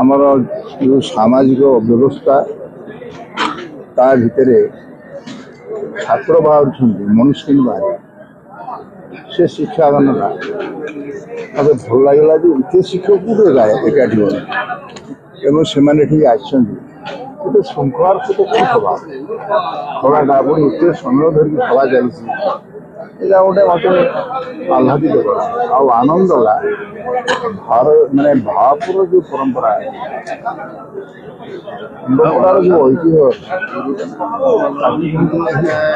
आमर जो सामाजिक व्यवस्था ता भितर छात्र बाहर मनुष्य बाहर से शिक्षा गणना मत भल लगे जो इतने शिक्षक एकाठी एवं से गोटे श्रृंखलार सहित कौन सभा सभाटा पुणी एत समय धरिक सभा चलती गोटे मत आह्लादित आनंद ला भारत माने भापुर जो परंपरा जो ऐतिह्य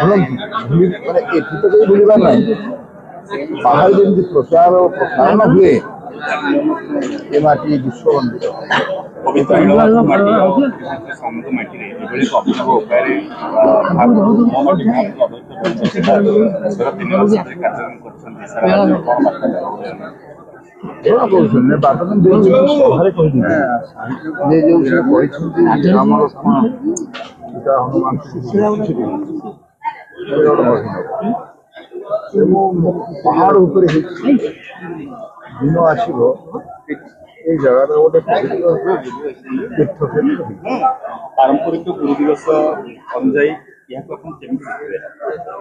माने एठी तो कहीं भूलबार ना बाहर जमी प्रचार और प्रसारण हुए ये माटी विश्ववंदित पहाड़ ऊपर दिन आसब ये जगह गोटे पारंपरिक गुरु दिवस अनुजाई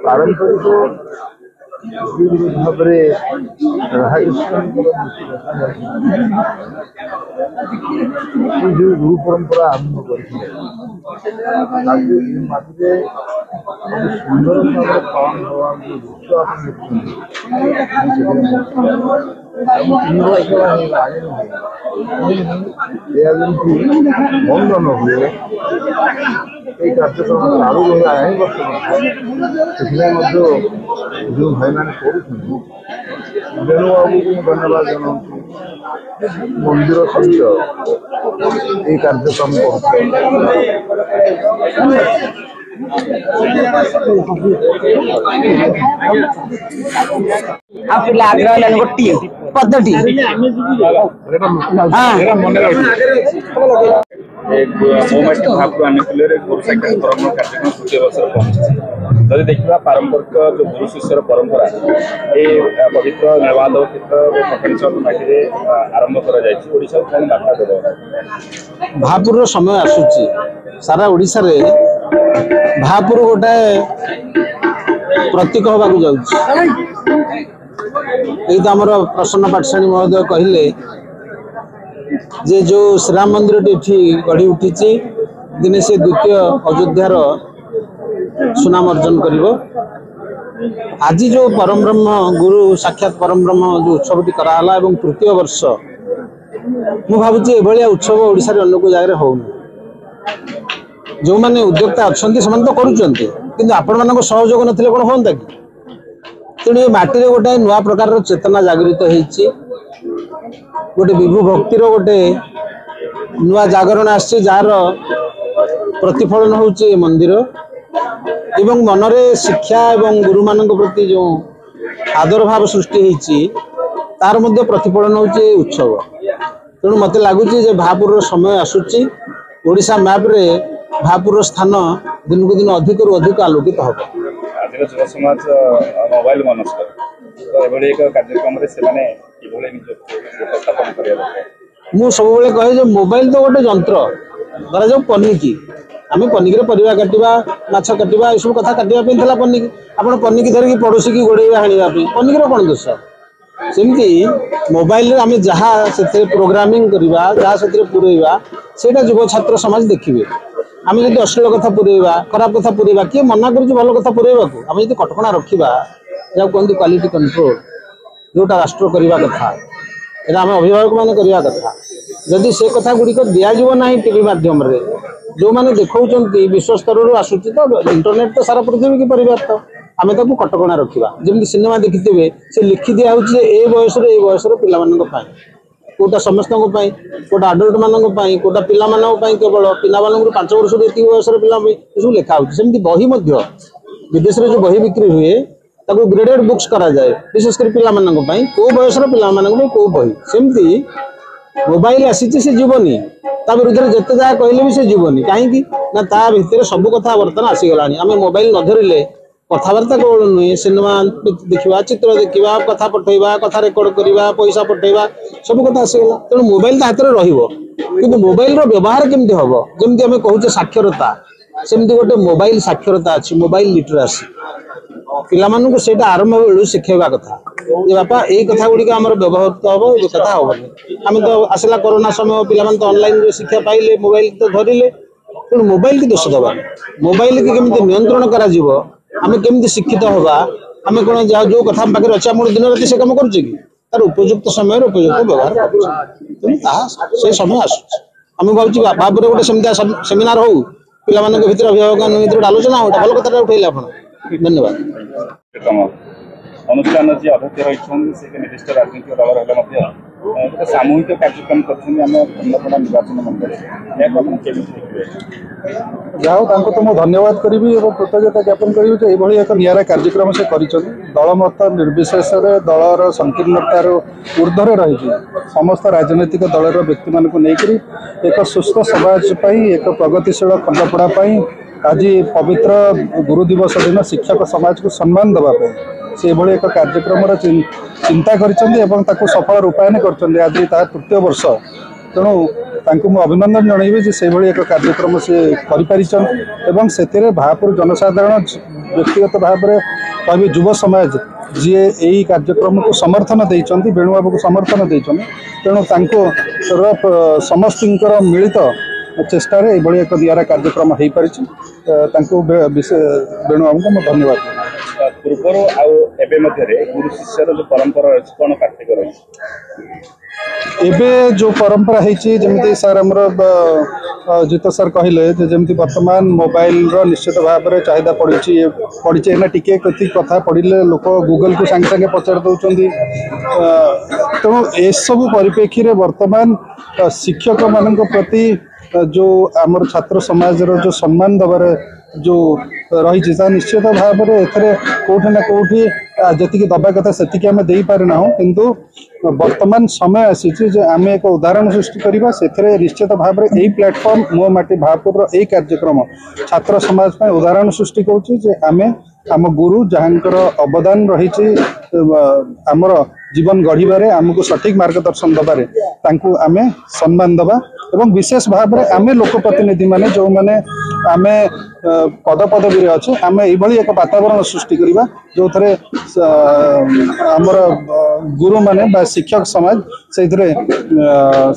पारंपरिक भाव जो गुरु परंपरा आरंभ करते सुंदर भाव पालन हवा बंद न हुए कार्यक्रम चालू रहा है से जो भाई मैंने बेणु बाबू को धन्यवाद जनाऊँ मंदिर सहित ये कार्यक्रम आग्रह गोटे पद्धति जदि देखा पारंपरिक जो गुरु शिष्यर परंपरा ये पवित्र निर्वाद क्षेत्र आरंभ कर भापुर समय आसूची सारा ओडिशा रे भापुर गोटे प्रतीक होगा जाऊँच तो आमर प्रसन्न पाठशाणी महोदय कहले जे जो श्रीराम मंदिर गढ़ी उठी दिने से द्वितीय अयोध्यार सुनाम अर्जन करिवो। आज जो परम ब्रह्म गुरु साक्षात परम ब्रह्म जो उत्सव कराला एवं तृतीय वर्ष मु भावुची एभलिया उत्सव ओडिशा रे अन्य को जगह होउनी जो माने उद्योक्ता अच्छे से तो करुँचे किंतु आपण मान सहयोग नथिले कोन होंता कि तेणु ये माटी रे गोटे नुआ प्रकार चेतना जागृत होइछि गोटे विभु भक्तिर गोटे नुआ जागरण आछि जार प्रतिफलन होउछि मंदिर एवं मनरे शिक्षा एवं गुरु मानक प्रति जो आदर भाव सृष्टि होइछि तार मध्य प्रतिफलन होउछि उत्सव। तेणु मते लागुछि जे भापुर समय आसुछि ओडिशा मैप रे भापुर स्थान दिन को दिन अधिक रु अधिक आलोकित हो। आज युव समाज मोबाइल मनस्क तो एभली एक कार्यक्रम रे से माने किभली उपस्थापन करिया मु सब बेले कहे जे मोबाइल तो गोटे जंत्र धरा जो पनिकी आम पनिकी परिवा काटिबा माछ काटिबा ए सब कथा काटिबा पे थला पनिकी आपण पनिकी धरिकी पड़ोसी की गोड़ेबा हाणिबा पे पनिकी रो कोन दोष सेमती मोबाइल रे आम जहाँ से प्रोग्रामिंग करवा जहाँ से पुरेवा सेटा युव छात्र समाज देखिए आम जब अश्लील कथा पुरेवा खराब कथा पुरेवा किए मना कर भल कथा पुरेवा को आम जो कटकणा रखा जहाँ कहते क्वालिटी कंट्रोल जोटा राष्ट्र करवा कथा यहाँ आम अभिभावक मैंने करवा कथा जदि से कथा गुड़िक दिज्व ना टीवी मध्यम जो मैंने देखा विश्व स्तर आसूची तो इंटरनेट तो सारा पृथ्वी की परिव्याप्त आम ताकू कटकणा रखा जमी सिनेमा देखिथे से लिखि दि जाऊँगी ए बयस पिला कोटा समस्त कोटा आडल्ट मानक कोटा पिला केवल पिला 5 वर्ष ये बयस पिला सब लिखा होती बही विदेश में जो बही बिक्री हुए ताको ग्रेडेड बुक्स करा जाए विशेषकर पिला को बयस पिला को बही सेमती मोबाइल आसी से जीवनी ता विरुद्ध जिते जहाँ कहले भी से जीवनी कहीं ना ता भितर सब कथा बर्तमान आसीगला आम मोबाइल न धरिले कथबार्ता केवल नुहे सिनेमा देखा चित्र देखा कथा पठेबा कथा रेकर्ड करवा पैसा पठेबा सब कथा आसीगला तेणु मोबाइल तो हाथ में रहिबो किंतु मोबाइल रो व्यवहार केमती हम जमी आम कहूचे साक्षरता सेमती गोटे मोबाइल साक्षरता अच्छी मोबाइल लिटरेसी पिलाମାନଙ୍କୁ ସେଇଟା ଆରମ୍ଭ ବେଳୁ ଶିଖେଇବା କଥା ଯେ ବାପା ଏଇ କଥା ଗୁଡ଼ିକ ଆମର ବ୍ୟବହୃତ ହେବ ଏ କଥା ହେବନି ଆମେ ତ ଆସିଲା କରୋନା ସମୟ ପିଲାମାନେ ତ ଅନଲାଇନରେ ଶିକ୍ଷା ପାଇଲେ ମୋବାଇଲ ତ ଧରିଲେ ତେଣୁ ମୋବାଇଲ କି ଦୋଷ ଦେବା ମୋବାଇଲ କି କେମିତି ନିୟନ୍ତ୍ରଣ କରାଯିବ ଆମେ କେମିତି ଶିକ୍ଷିତ ହେବା ଆମେ କ'ଣ ଯୋଉ କଥା ଆମ ପାଖରେ ଅଛି ଆମର ଦିନ ରାତି ସେ କାମ କରୁଛେ କି ତାର ଉପଯୁକ୍ତ ସମୟରେ ଉପଯୁକ୍ତ ବ୍ୟବହାର କରୁଛେ ତେଣୁ ତାହା ସେ ସମୟ ଆସୁଛି ଆମେ ଭାବୁଛି ଭାବରେ ଗୋଟେ ସେମିତିଆ ସେମିନାର ହଉ ପିଲାମାନଙ୍କ ଭିତରେ ଅଭିଭାବକମାନଙ୍କ ଭିତରେ ଆଲୋଚନା ହଉ ଭଲ କଥାଟା ଉଠେଇଲେ ଆପଣ धन्यवाद अनुष्ठान जी अध्यक्ष रही से निर्दिष्ट राजनीतिक दल रहा गोटे सामूहिक कार्यक्रम करपड़ा निर्वाचन मंडल जहाँ तो मुझे धन्यवाद करी और कृतज्ञता ज्ञापन करी एक निरा कार्यक्रम से दलमत निर्विशेष दलर संकीर्णतार ऊर्धरे रही समस्त राजनैतिक दलर व्यक्ति मानक लेकर एक सुस्थ समाज एक प्रगतिशील खंडपड़ा आज पवित्र गुरु दिवस दिन शिक्षक समाज को सम्मान देवाई से एक कार्यक्रम चिंता कर सफल रूपायन कर आज तार तृतीय वर्ष तेणु मु अभिनंदन जनइबी से एक कार्यक्रम से कर भापुर जनसाधारण व्यक्तिगत भाव में कह युव समाज जी यही कार्यक्रम को समर्थन देते वेणुबाबू को समर्थन देते तेणु समस्त मिलित चेष्टा एक निरा कार्यक्रम हो पारी वेणुबाबू को धन्यवाद पूर्वर गुरु शिष्यर जो परंपरा अच्छी कौन पार्थक्य रही एबे जो परंपरा है सर आमर जीत सर कहले जमी वर्तमान मोबाइल निश्चित भाव में चाहिदा पड़ी ना टिके कथा पढ़ले लोक गूगल को सांगे सांगे पचार दौरान तेणु एसबू परिप्रेक्षी में वर्तमान शिक्षक मान प्रति जो आमर छात्र समाज जो सम्मान दबार जो रही निश्चित भाव में एथरे कोठी ना कोठी जी दबा कथा से आम दे पारिना किंतु वर्तमान समय आसी आम एक उदाहरण सृष्टि करवा से निश्चित भाव में यही प्लेटफॉर्म मो माटी भापुर यही कार्यक्रम छात्र समाज में उदाहरण सृष्टि करें आम गुरु जहाँकर अवदान रही आमर जीवन गढ़ आमको सठिक मार्गदर्शन दबारे आम सम्मान दबा एवं विशेष भाव में आम लोकप्रतिनिधि माने जो माने आम पद पदवी अच्छे आम यही एक वातावरण सृष्टि करवा जो थे आमर गुरु माने शिक्षक समाज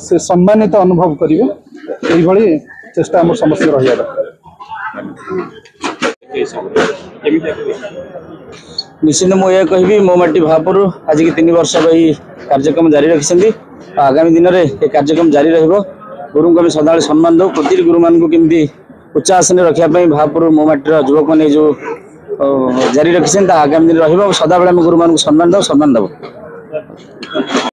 से सम्मानित अनुभव करेंगे चेष्टा आम समस्त रही निश्चित मुझे कहि मो माटी भापुर आज की 3 वर्ष कार्यक्रम जारी रखी आगामी दिन में ये कार्यक्रम जारी रहा गुरु को सदा सम्मान दो प्रति गुरु मान को केमती उच्च आसन रखापी भापुर मो माटीर युवक मैंने जो जारी रखी आगामी दिन रहा सदा बेले गुरु मान को सम्मान दब